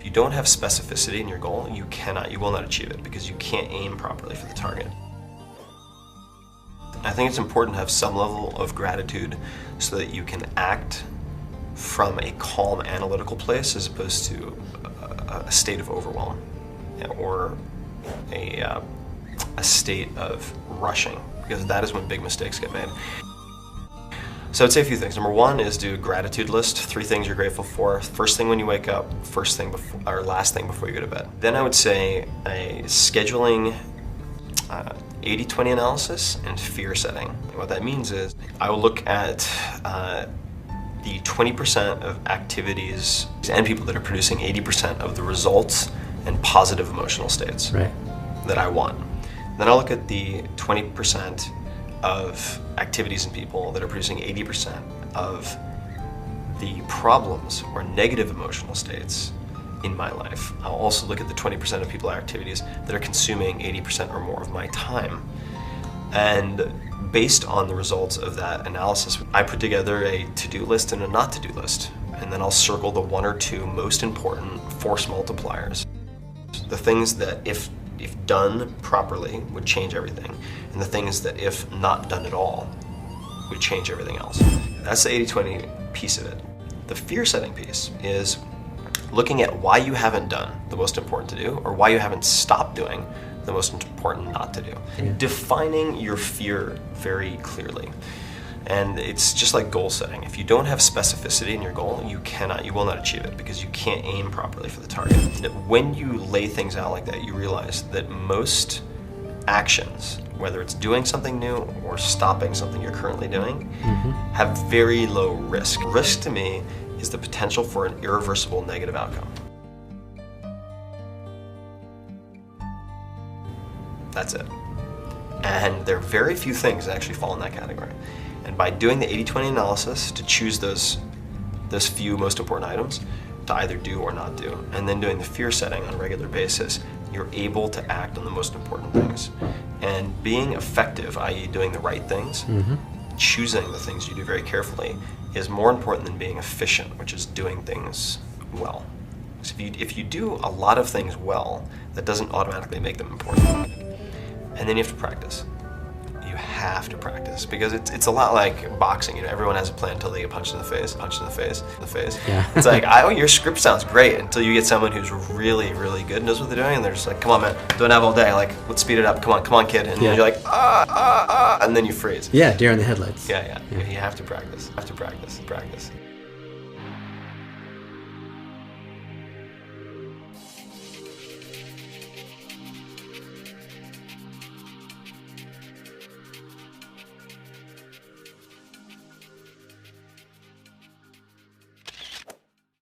you don't have specificity in your goal, you will not achieve it because you can't aim properly for the target. I think it's important to have some level of gratitude so that you can act from a calm analytical place as opposed to a state of overwhelm or a state of rushing, because that is when big mistakes get made. So I'd say a few things. Number one is do a gratitude list, 3 things you're grateful for. First thing when you wake up, first thing before, or last thing before you go to bed. Then I would say a scheduling 80-20 analysis and fear setting. What that means is I will look at the 20% of activities and people that are producing 80% of the results and positive emotional states that I want. Then I'll look at the 20% of activities and people that are producing 80% of the problems or negative emotional states in my life. I'll also look at the 20% of people or activities that are consuming 80% or more of my time. And based on the results of that analysis, I put together a to-do list and a not to-do list. And then I'll circle the 1 or 2 most important force multipliers. The things that if done properly would change everything, and the things that if not done at all would change everything else. That's the 80-20 piece of it. The fear setting piece is looking at why you haven't done the most important to do, or why you haven't stopped doing the most important not to do. Defining your fear very clearly. And it's just like goal setting. If you don't have specificity in your goal, you will not achieve it because you can't aim properly for the target. When you lay things out like that, you realize that most actions, whether it's doing something new or stopping something you're currently doing, have very low risk. Risk to me is the potential for an irreversible negative outcome. That's it. And there are very few things that actually fall in that category. And by doing the 80-20 analysis to choose those few most important items to either do or not do, and then doing the fear setting on a regular basis, you're able to act on the most important things. And being effective, i.e. doing the right things, choosing the things you do very carefully, is more important than being efficient, which is doing things well. So if you do a lot of things well, that doesn't automatically make them important. And then you have to practice. You have to practice, because it's a lot like boxing. You know, everyone has a plan until they get punched in the face, Yeah. It's like, your script sounds great until you get someone who's really, really good and knows what they're doing, and they're just like, come on, man, don't have all day. Like, let's speed it up. Come on, kid. And you're like, and then you freeze. Yeah, deer in the headlights. Yeah. You have to practice. Practice.